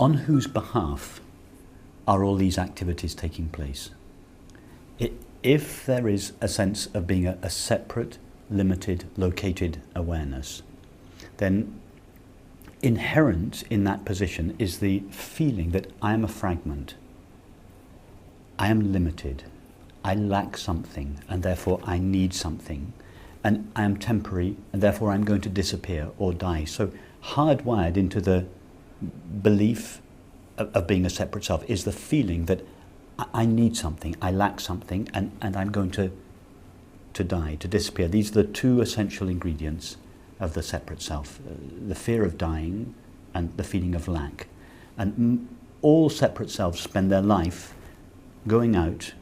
on whose behalf are all these activities taking place? If there is a sense of being a separate, limited, located awareness, then inherent in that position is the feeling that I am a fragment, I am limited, I lack something, and therefore I need something, and I am temporary, and therefore I'm going to disappear or die. So hardwired into the belief of being a separate self is the feeling that I need something, I lack something, and I'm going to die, to disappear. These are the two essential ingredients of the separate self, the fear of dying and the feeling of lack. And all separate selves spend their life going out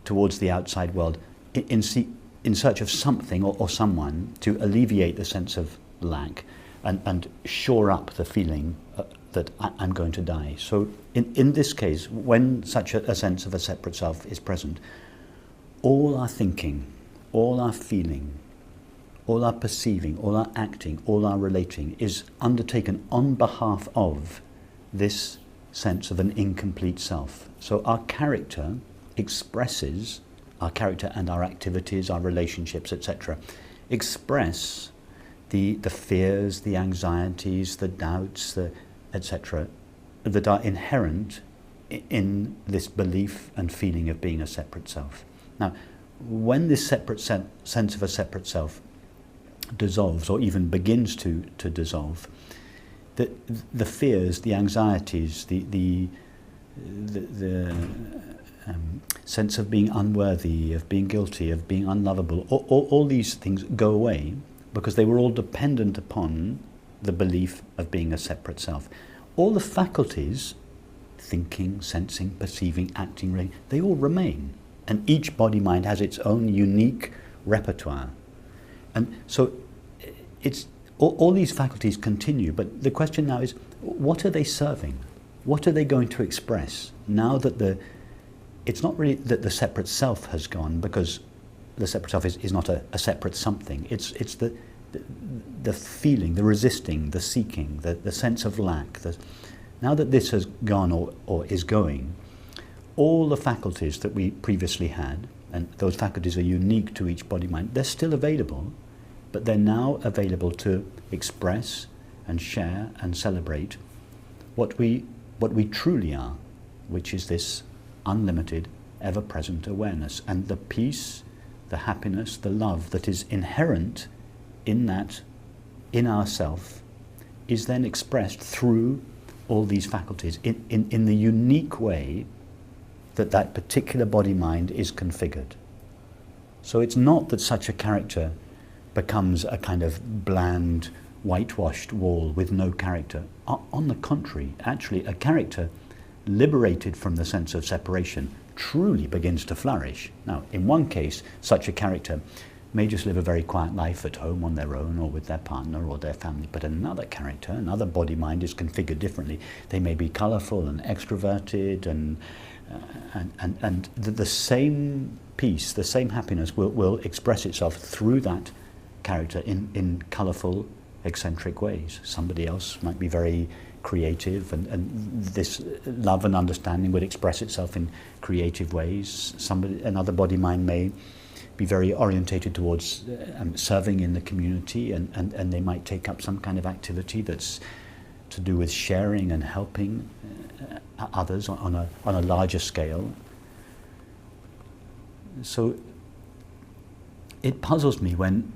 towards the outside world in search of something or someone to alleviate the sense of lack and shore up the feeling that I'm going to die. So in this case, when such a sense of a separate self is present, all our thinking, all our feeling, all our perceiving, all our acting, all our relating is undertaken on behalf of this sense of an incomplete self. So our character expresses, our character and our activities, our relationships, etc., express the fears, the anxieties, the doubts, etc., that are inherent in this belief and feeling of being a separate self. Now, when this separate sense of a separate self dissolves, or even begins to dissolve, the fears, the anxieties, the sense of being unworthy, of being guilty, of being unlovable, all these things go away because they were all dependent upon the belief of being a separate self. All the faculties, thinking, sensing, perceiving, acting, they all remain. And each body-mind has its own unique repertoire. And so it's all these faculties continue, but the question now is, what are they serving? What are they going to express now that it's not really that the separate self has gone, because the separate self is not a separate something. It's the feeling, the resisting, the seeking, the sense of lack. Now that this has gone or is going, all the faculties that we previously had, and those faculties are unique to each body-mind, they're still available, but they're now available to express and share and celebrate what we truly are, which is this unlimited, ever-present awareness, and the peace, the happiness, the love that is inherent in that, in ourself, is then expressed through all these faculties in the unique way that particular body-mind is configured. So it's not that such a character becomes a kind of bland, whitewashed wall with no character. On the contrary, actually, a character liberated from the sense of separation truly begins to flourish. Now, in one case, such a character may just live a very quiet life at home on their own or with their partner or their family, but another character, another body-mind is configured differently. They may be colourful and extroverted, and the same peace, the same happiness will express itself through that character in colourful, eccentric ways. Somebody else might be very creative, and this love and understanding would express itself in creative ways. Another body-mind may be very orientated towards serving in the community, and they might take up some kind of activity that's to do with sharing and helping others on a larger scale. So it puzzles me when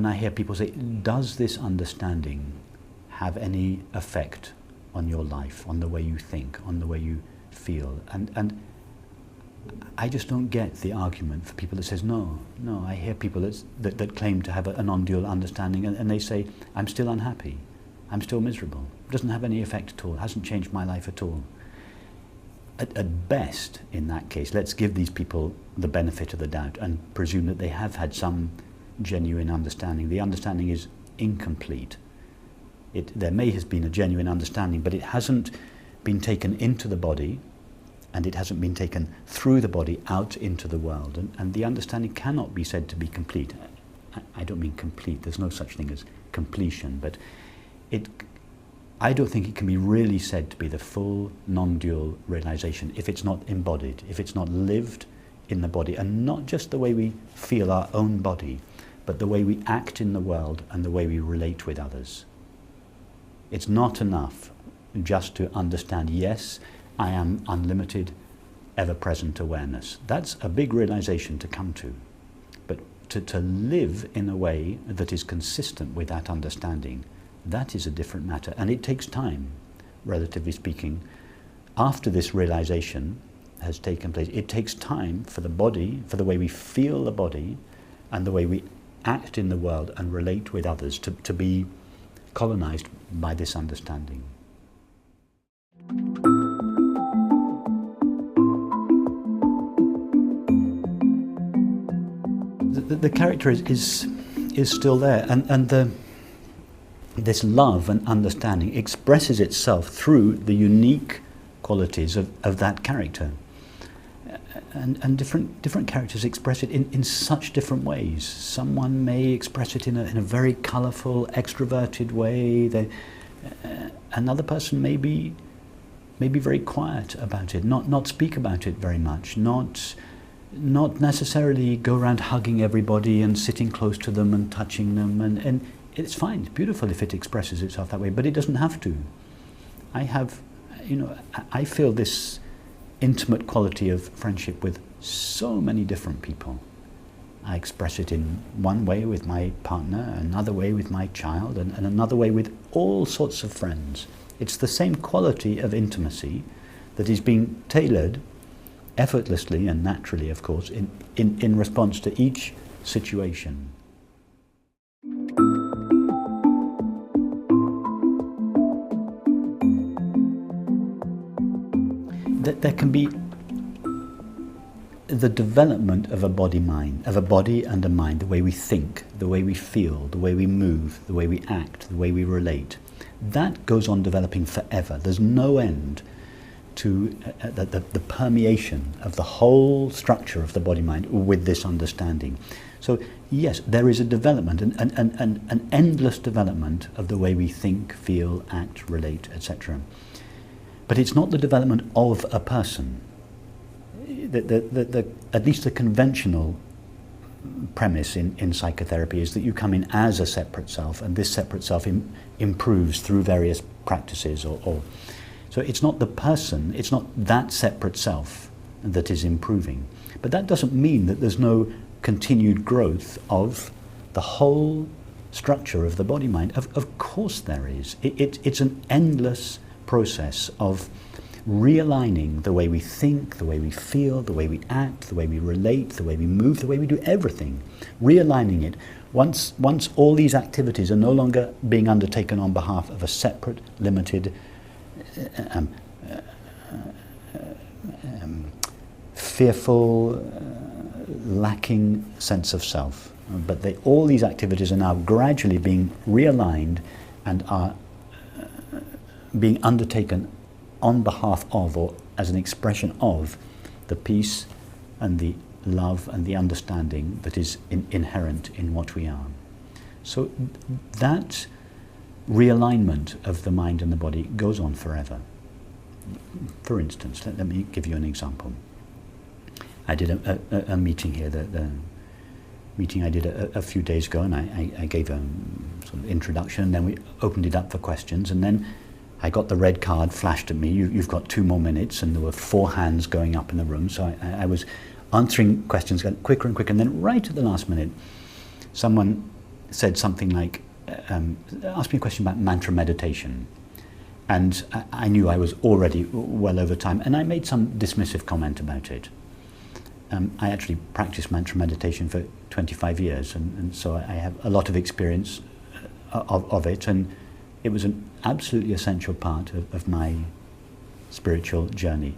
I hear people say, does this understanding have any effect on your life, on the way you think, on the way you feel? And I just don't get the argument for people that says, no. I hear people that claim to have a non-dual understanding, and they say, I'm still unhappy, I'm still miserable. It doesn't have any effect at all, it hasn't changed my life at all. At best, in that case, let's give these people the benefit of the doubt and presume that they have had some genuine understanding. The understanding is incomplete. There may have been a genuine understanding, but it hasn't been taken into the body, and it hasn't been taken through the body out into the world. And the understanding cannot be said to be complete. I don't mean complete, there's no such thing as completion, but I don't think it can be really said to be the full non-dual realization if it's not embodied, if it's not lived in the body, and not just the way we feel our own body, but the way we act in the world and the way we relate with others. It's not enough just to understand, yes, I am unlimited, ever-present awareness. That's a big realization to come to. But to live in a way that is consistent with that understanding, that is a different matter. And it takes time, relatively speaking. After this realization has taken place, it takes time for the body, for the way we feel the body, and the way we act in the world and relate with others to be colonized by this understanding. The character is still there, and this love and understanding expresses itself through the unique qualities of that character. And different characters express it in such different ways. Someone may express it in a very colourful, extroverted way. Another person may be very quiet about it, not speak about it very much, not necessarily go around hugging everybody and sitting close to them and touching them, and it's fine, it's beautiful if it expresses itself that way, but it doesn't have to. I feel this intimate quality of friendship with so many different people. I express it in one way with my partner, another way with my child, and another way with all sorts of friends. It's the same quality of intimacy that is being tailored effortlessly and naturally, of course, in response to each situation. There can be the development of a body-mind, of a body and a mind, the way we think, the way we feel, the way we move, the way we act, the way we relate. That goes on developing forever. There's no end to the permeation of the whole structure of the body-mind with this understanding. So yes, there is a development, an endless development of the way we think, feel, act, relate, etc. But it's not the development of a person. At least the conventional premise in psychotherapy is that you come in as a separate self, and this separate self improves through various practices so it's not the person, it's not that separate self that is improving. But that doesn't mean that there's no continued growth of the whole structure of the body-mind. Of course there is. It's an endless process of realigning the way we think, the way we feel, the way we act, the way we relate, the way we move, the way we do everything. Realigning it. Once all these activities are no longer being undertaken on behalf of a separate, limited, fearful, lacking sense of self. But all these activities are now gradually being realigned and are being undertaken on behalf of, or as an expression of, the peace and the love and the understanding that is inherent in what we are. So that realignment of the mind and the body goes on forever. For instance, let me give you an example. I did a meeting here, the meeting I did a few days ago, and I gave a sort of introduction, and then we opened it up for questions, and then I got the red card flashed at me. You've got 2 more minutes, and there were 4 hands going up in the room, so I was answering questions quicker and quicker, and then right at the last minute, someone said something like, asked me a question about mantra meditation, and I knew I was already well over time, and I made some dismissive comment about it. I actually practiced mantra meditation for 25 years, and so I have a lot of experience of it, and it was an absolutely essential part of my spiritual journey.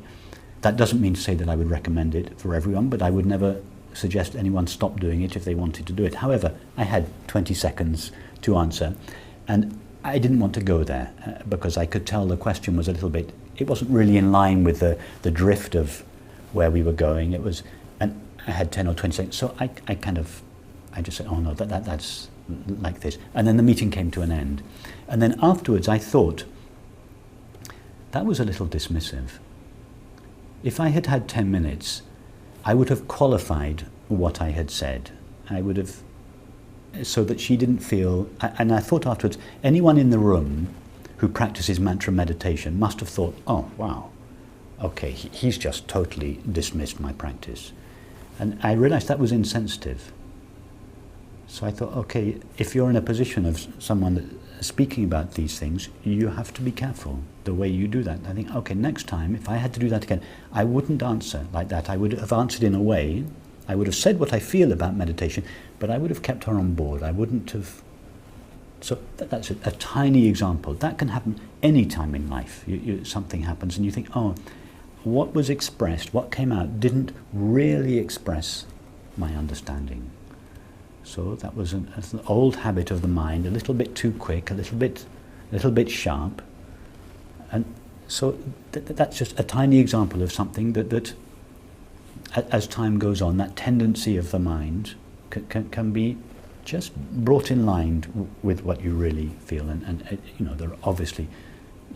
That doesn't mean to say that I would recommend it for everyone, but I would never suggest anyone stop doing it if they wanted to do it. However, I had 20 seconds to answer, and I didn't want to go there because I could tell the question was a little bit, it wasn't really in line with the drift of where we were going. It was, and I had 10 or 20 seconds, so I just said, oh no, that's like this. And then the meeting came to an end. And then afterwards I thought, that was a little dismissive. If I had had 10 minutes, I would have qualified what I had said. I would have, so that she didn't feel, and I thought afterwards, anyone in the room who practices mantra meditation must have thought, oh, wow, okay, he's just totally dismissed my practice. And I realized that was insensitive. So I thought, okay, if you're in a position of someone speaking about these things, you have to be careful the way you do that. I think, okay, next time, if I had to do that again, I wouldn't answer like that. I would have answered in a way, I would have said what I feel about meditation, but I would have kept her on board. I wouldn't have. So that's a tiny example. That can happen any time in life. Something happens and you think, oh, what was expressed, what came out, didn't really express my understanding. So that was an old habit of the mind, a little bit too quick, a little bit sharp. And so that's just a tiny example of something that as time goes on, that tendency of the mind can be just brought in line with what you really feel. And you know, there are obviously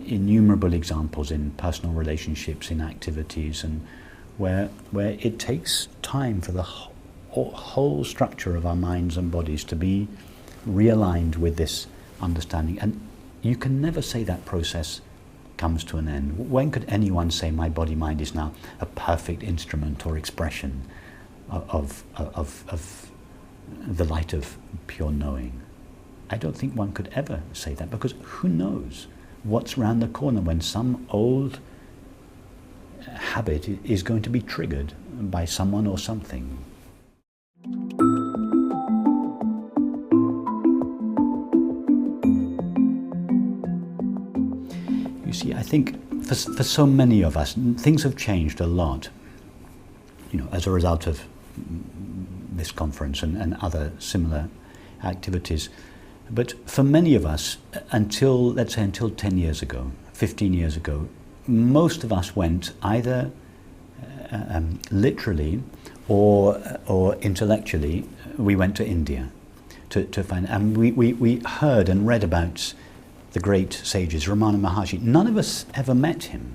innumerable examples in personal relationships, in activities, and where it takes time for the whole structure of our minds and bodies to be realigned with this understanding. And you can never say that process comes to an end. When could anyone say my body-mind is now a perfect instrument or expression of the light of pure knowing? I don't think one could ever say that, because who knows what's round the corner when some old habit is going to be triggered by someone or something. You see, I think for so many of us, things have changed a lot, you know, as a result of this conference and other similar activities. But for many of us, until 10 years ago, 15 years ago, most of us went either literally or intellectually. We went to India to find, and we heard and read about the great sages, Ramana Maharshi. None of us ever met him.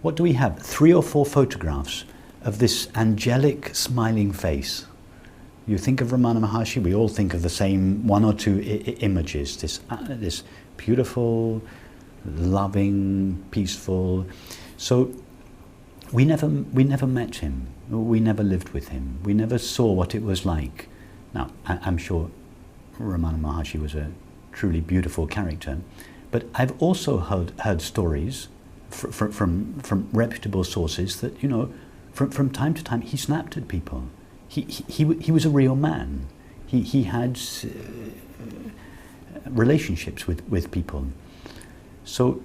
What do we have? 3 or 4 photographs of this angelic smiling face. You think of Ramana Maharshi, we all think of the same 1 or 2 images, this beautiful, loving, peaceful. So we never met him. We never lived with him. We never saw what it was like. Now, I'm sure Ramana Maharshi was a truly beautiful character, but I've also heard stories from reputable sources that, you know, from time to time he snapped at people. He was a real man. He had relationships with people. So,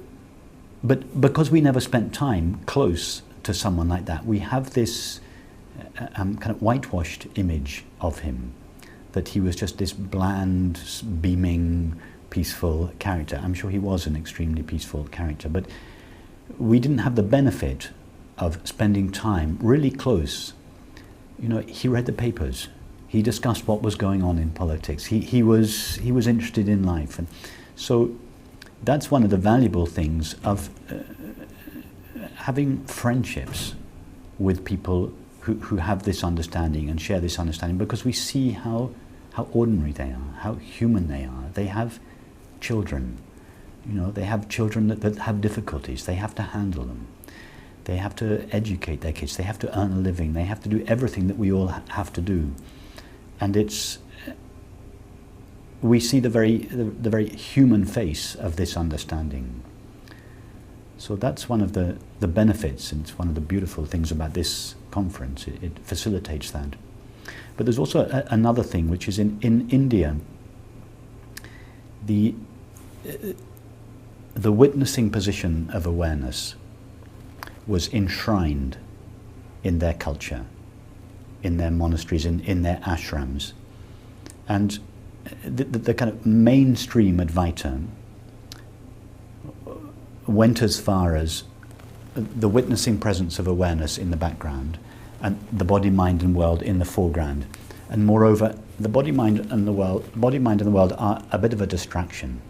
but because we never spent time close to someone like that, we have this kind of whitewashed image of him, that he was just this bland, beaming, peaceful character. I'm sure he was an extremely peaceful character, but we didn't have the benefit of spending time really close. You know, he read the papers. He discussed what was going on in politics. He was interested in life, and so that's one of the valuable things of having friendships with people who have this understanding and share this understanding, because we see how ordinary they are, how human they are. They have children. You know, they have children that have difficulties. They have to handle them. They have to educate their kids. They have to earn a living. They have to do everything that we all have to do. And we see the very human face of this understanding. So that's one of the benefits, and it's one of the beautiful things about this conference. It facilitates that. But there's also another thing, which is in India, the witnessing position of awareness was enshrined in their culture, in their monasteries, in their ashrams. And the kind of mainstream Advaita went as far as the witnessing presence of awareness in the background and the body, mind and world in the foreground. And moreover, the body, mind and the world are a bit of a distraction.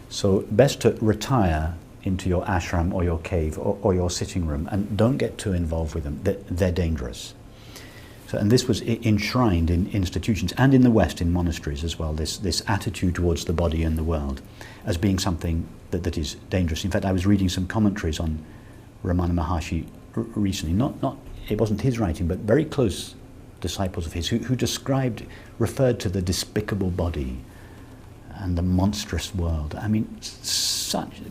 So best to retire into your ashram or your cave or your sitting room, and don't get too involved with them. They're dangerous. So, and this was enshrined in institutions and in the West in monasteries as well, this attitude towards the body and the world as being something that is dangerous. In fact, I was reading some commentaries on Ramana Maharshi recently. It wasn't his writing, but very close disciples of his who referred to the despicable body and the monstrous world. I mean,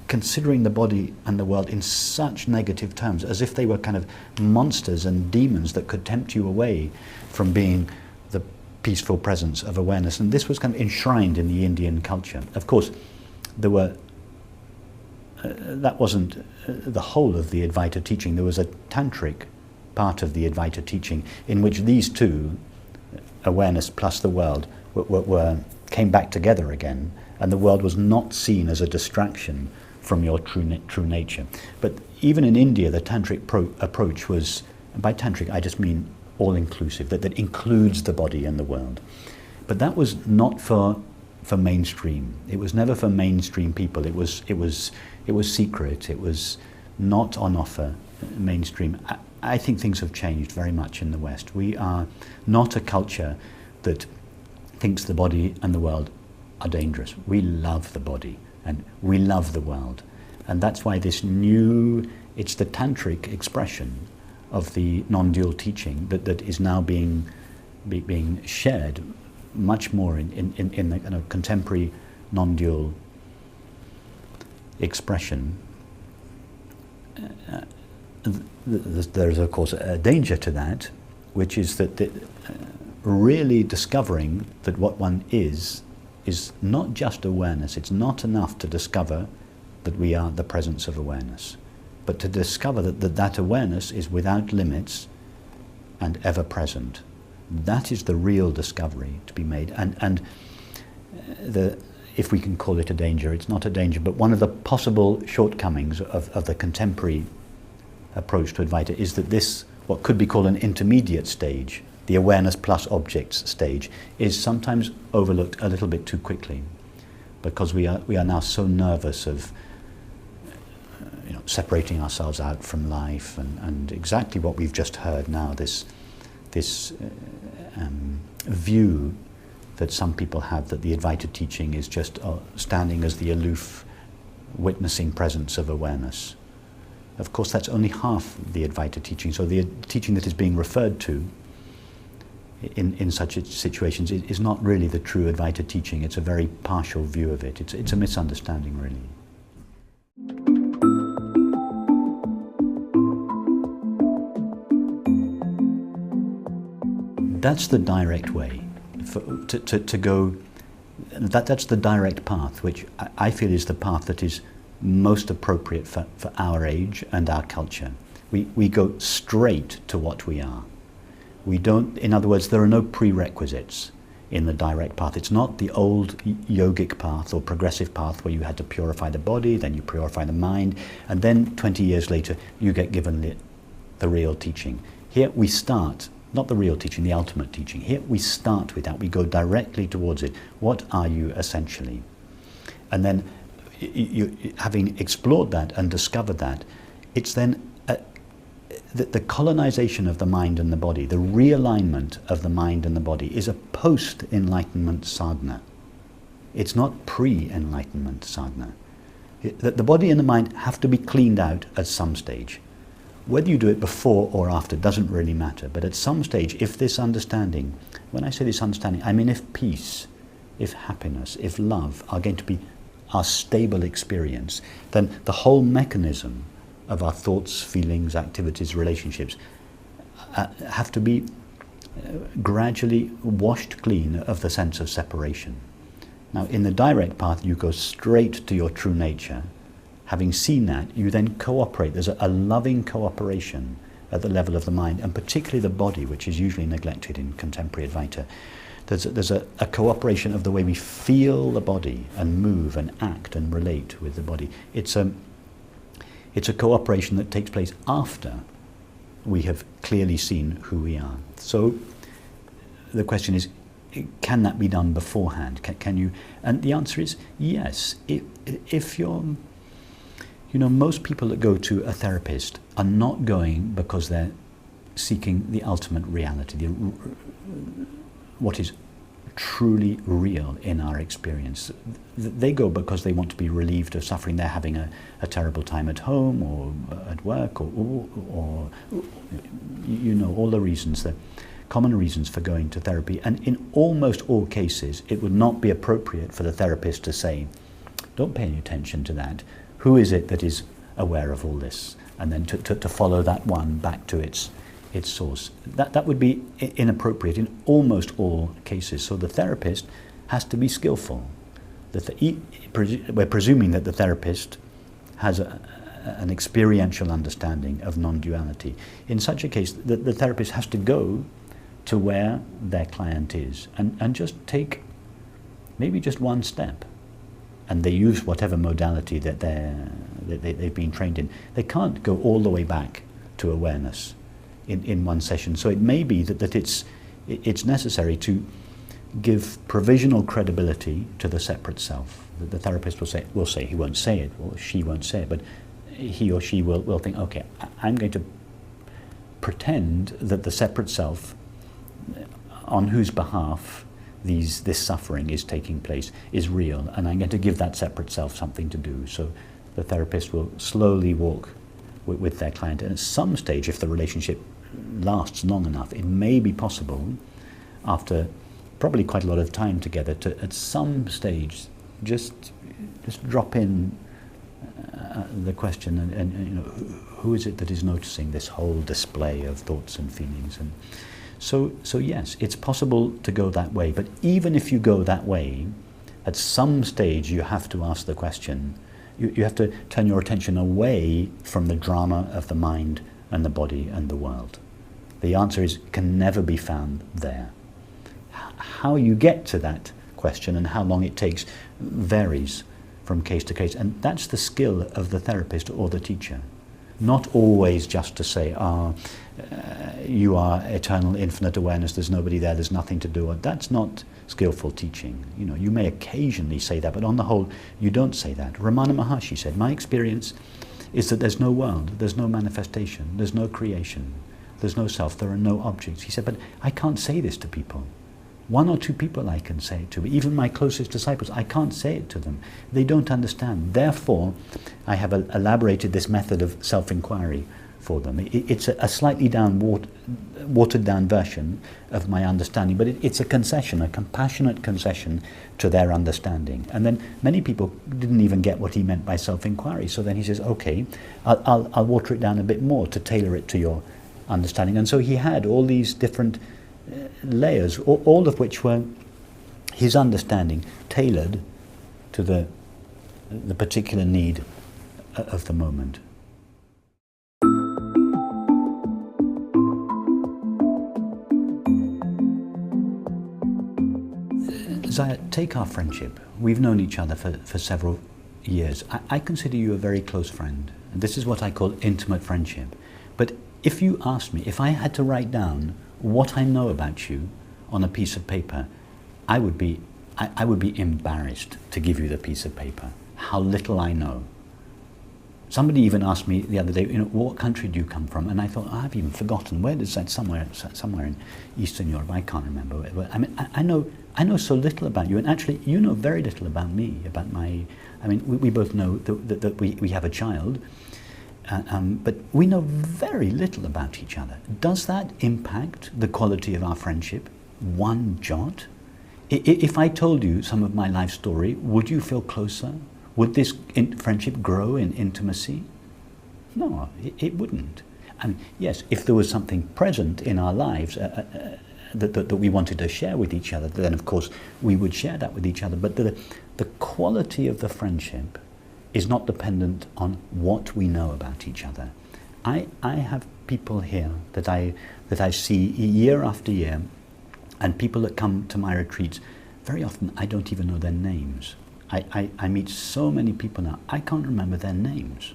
considering the body and the world in such negative terms, as if they were kind of monsters and demons that could tempt you away from being the peaceful presence of awareness. And this was kind of enshrined in the Indian culture. Of course, there were that wasn't the whole of the Advaita teaching. There was a tantric part of the Advaita teaching in which these two, awareness plus the world, came back together again, and the world was not seen as a distraction from your true nature. But even in India, the tantric approach was, and by tantric I just mean all-inclusive, that includes the body and the world. But that was not for mainstream. It was never for mainstream people. It was secret. It was not on offer mainstream. I think things have changed very much in the West. We are not a culture that thinks the body and the world are dangerous. We love the body and we love the world. And that's why it's the tantric expression of the non-dual teaching that is now being shared much more in the kind of contemporary non-dual expression. There's of course a danger to that, which is that really discovering that what one is not just awareness. It's not enough to discover that we are the presence of awareness, but to discover that awareness is without limits and ever present. That is the real discovery to be made. And if we can call it a danger, it's not a danger, but one of the possible shortcomings of the contemporary approach to Advaita is that this, what could be called an intermediate stage, the awareness plus objects stage, is sometimes overlooked a little bit too quickly, because we are now so nervous of separating ourselves out from life, and exactly what we've just heard now, this view that some people have that the Advaita teaching is just standing as the aloof, witnessing presence of awareness. Of course, that's only half the Advaita teaching. So the teaching that is being referred to in such situations is not really the true Advaita teaching. It's a very partial view of it. It's a misunderstanding, really. That's the direct way to go. That's the direct path, which I feel is the path that is most appropriate for our age and our culture. We go straight to what we are. We don't, in other words, there are no prerequisites in the direct path. It's not the old yogic path or progressive path where you had to purify the body, then you purify the mind, and then 20 years later you get given the real teaching. Here we start, not the real teaching, the ultimate teaching. Here we start with that. We go directly towards it. What are you essentially? And then you having explored that and discovered that, it's then the colonization of the mind and the body, the realignment of the mind and the body is a post-enlightenment sadhana. It's not pre-enlightenment sadhana. The body and the mind have to be cleaned out at some stage. Whether you do it before or after doesn't really matter, but at some stage, if this understanding, when I say this understanding, I mean if peace, if happiness, if love are going to be our stable experience, then the whole mechanism of our thoughts, feelings, activities, relationships have to be gradually washed clean of the sense of separation. Now, in the direct path, you go straight to your true nature. Having seen that, you then cooperate. There's a loving cooperation at the level of the mind, and particularly the body, which is usually neglected in contemporary Advaita. There's a cooperation of the way we feel the body and move and act and relate with the body. It's a cooperation that takes place after we have clearly seen who we are. So the question is, can that be done beforehand? Can you? And the answer is yes. If Most people that go to a therapist are not going because they're seeking the ultimate reality, what is truly real in our experience. They go because they want to be relieved of suffering. They're having a terrible time at home or at work or all the reasons, the common reasons for going to therapy. And in almost all cases, it would not be appropriate for the therapist to say, don't pay any attention to that. Who is it that is aware of all this? And then to follow that one back to its source. That would be inappropriate in almost all cases. So the therapist has to be skillful. We're presuming that the therapist has an experiential understanding of non-duality. In such a case, the therapist has to go to where their client is and just take maybe just one step. And they use whatever modality that they've been trained in. They can't go all the way back to awareness in one session. So it may be that it's necessary to give provisional credibility to the separate self. The therapist will say, he won't say it, or she won't say it, but he or she will think, okay, I'm going to pretend that the separate self, on whose behalf this suffering is taking place, is real, and I'm going to give that separate self something to do. So the therapist will slowly walk with their client, and at some stage, if the relationship lasts long enough, it may be possible, after probably quite a lot of time together, to at some stage just drop in the question and who is it that is noticing this whole display of thoughts and feelings. And so yes, it's possible to go that way, but even if you go that way, at some stage you have to ask the question. You have to turn your attention away from the drama of the mind and the body and the world. The answer can never be found there. How you get to that question and how long it takes varies from case to case, and that's the skill of the therapist or the teacher. Not always just to say, you are eternal, infinite awareness, there's nobody there, there's nothing to do. That's not skillful teaching. You may occasionally say that, but on the whole, you don't say that. Ramana Maharshi said, my experience is that there's no world, there's no manifestation, there's no creation, there's no self, there are no objects. He said, but I can't say this to people. One or two people I can say it to, even my closest disciples, I can't say it to them. They don't understand. Therefore, I have elaborated this method of self-inquiry for them. It's a slightly watered down version of my understanding, but it's a concession, a compassionate concession to their understanding. And then many people didn't even get what he meant by self-inquiry. So then he says, okay, I'll water it down a bit more to tailor it to your understanding. And so he had all these different layers, all of which were his understanding tailored to the particular need of the moment. Zaya, take our friendship. We've known each other for several years. I consider you a very close friend. This is what I call intimate friendship. But if you asked me, if I had to write down what I know about you on a piece of paper, I would be embarrassed to give you the piece of paper. How little I know. Somebody even asked me the other day, what country do you come from? And I thought, I've even forgotten. Where is that? Somewhere in Eastern Europe. I can't remember. I mean, I know so little about you, and actually, you know very little about me. We both know that we have a child. But we know very little about each other. Does that impact the quality of our friendship? One jot? If I told you some of my life story, would you feel closer? Would this friendship grow in intimacy? No, it wouldn't. Yes, if there was something present in our lives that we wanted to share with each other, then of course we would share that with each other. But the quality of the friendship is not dependent on what we know about each other. I have people here that I see year after year, and people that come to my retreats, very often I don't even know their names. I meet so many people now, I can't remember their names.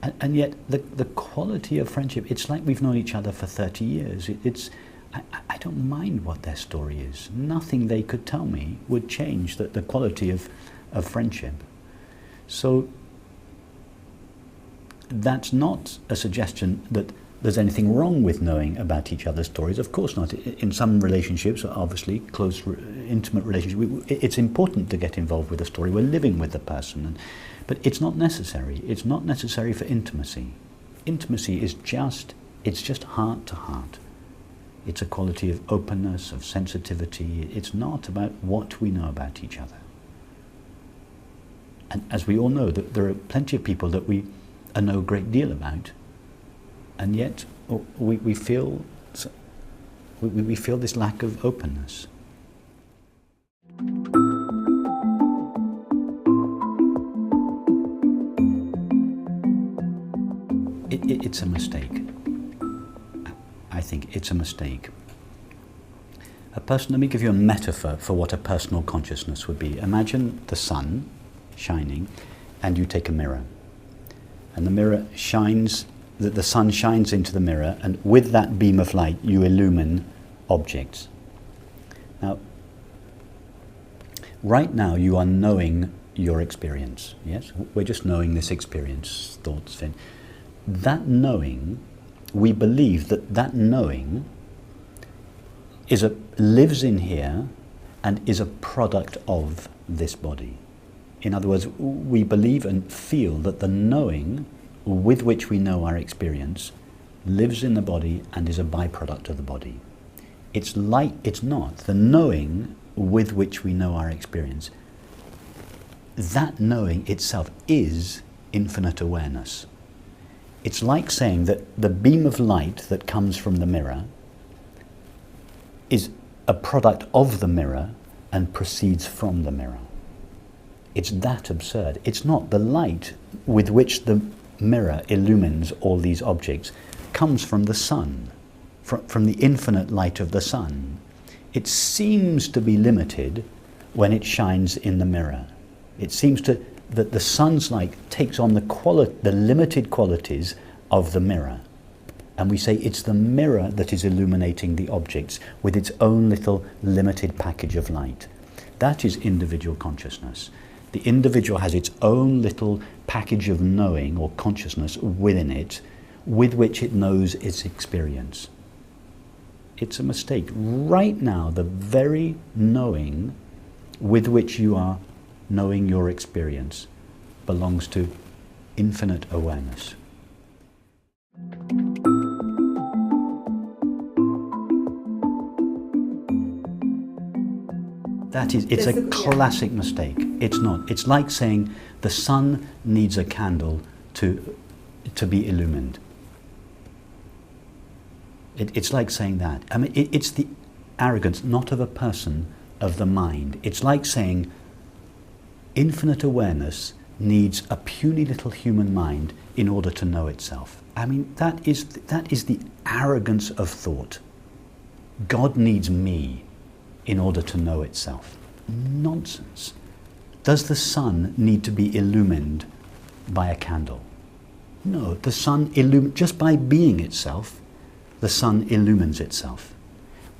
And yet the quality of friendship, it's like we've known each other for 30 years. I don't mind what their story is. Nothing they could tell me would change the quality of friendship. So that's not a suggestion that there's anything wrong with knowing about each other's stories. Of course not. In some relationships, obviously close, intimate relationships, it's important to get involved with the story. We're living with the person, but it's not necessary. It's not necessary for intimacy. Intimacy is just heart to heart. It's a quality of openness, of sensitivity. It's not about what we know about each other. And as we all know, that there are plenty of people that we know a great deal about, and yet we feel this lack of openness. It's a mistake. I think it's a mistake. Let me give you a metaphor for what a personal consciousness would be. Imagine the sun shining, and you take a mirror, and the mirror shines. The sun shines into the mirror, and with that beam of light you illumine objects. Now, right now you are knowing your experience. Yes, we're just knowing this experience, thoughts. That knowing, we believe that knowing lives in here and is a product of this body. In other words, we believe and feel that the knowing with which we know our experience lives in the body and is a byproduct of the body. It's not. The knowing with which we know our experience, that knowing itself is infinite awareness. It's like saying that the beam of light that comes from the mirror is a product of the mirror and proceeds from the mirror. It's that absurd. It's not. The light with which the mirror illumines all these objects comes from the sun, from the infinite light of the sun. It seems to be limited when it shines in the mirror. It seems that the sun's light takes on the limited qualities of the mirror. And we say it's the mirror that is illuminating the objects with its own little limited package of light. That is individual consciousness. The individual has its own little package of knowing or consciousness within it, with which it knows its experience. It's a mistake. Right now, the very knowing with which you are knowing your experience belongs to infinite awareness. It's a classic mistake. It's not. It's like saying the sun needs a candle to be illumined. It's like saying that. I mean, it's the arrogance, not of a person, of the mind. It's like saying infinite awareness needs a puny little human mind in order to know itself. I mean, that is the arrogance of thought. God needs me in order to know itself. Nonsense. Does the sun need to be illumined by a candle? No, the sun just by being itself, the sun illumines itself.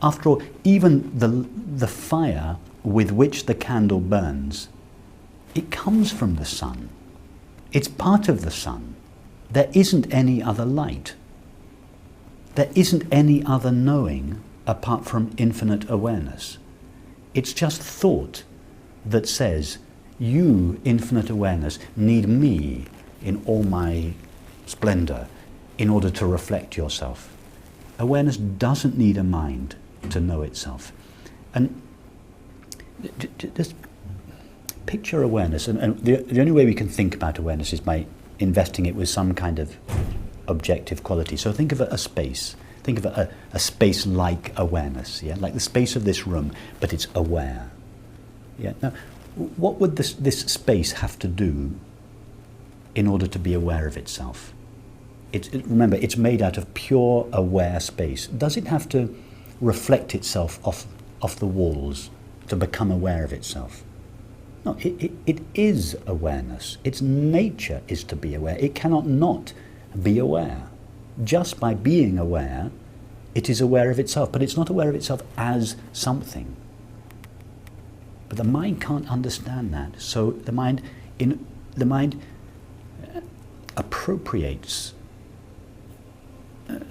After all, even the fire with which the candle burns, it comes from the sun. It's part of the sun. There isn't any other light. There isn't any other knowing apart from infinite awareness. It's just thought that says, you, infinite awareness, need me in all my splendor in order to reflect yourself. Awareness doesn't need a mind to know itself. And just picture awareness, and the only way we can think about awareness is by investing it with some kind of objective quality. So think of a space. Think of a space-like awareness, yeah, like the space of this room, but it's aware. Yeah. Now, what would this space have to do in order to be aware of itself? Remember, it's made out of pure aware space. Does it have to reflect itself off the walls to become aware of itself? No, it is awareness. Its nature is to be aware. It cannot not be aware. Just by being aware, it is aware of itself, but it's not aware of itself as something. But the mind can't understand that. So the mind appropriates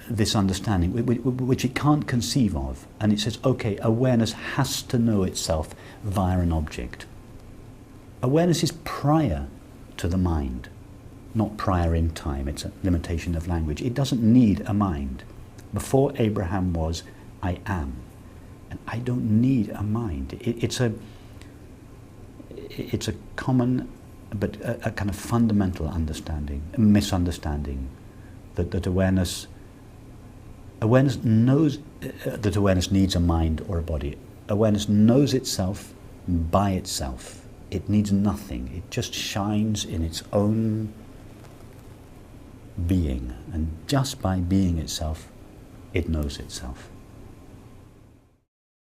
this understanding, which it can't conceive of, and it says, okay, awareness has to know itself via an object. Awareness is prior to the mind, not prior in time. It's a limitation of language. It doesn't need a mind. Before Abraham was, I am. And I don't need a mind. It's a common, but a kind of fundamental understanding, a misunderstanding, that awareness knows that awareness needs a mind or a body. Awareness knows itself by itself. It needs nothing. It just shines in its own being, and just by being itself, it knows itself.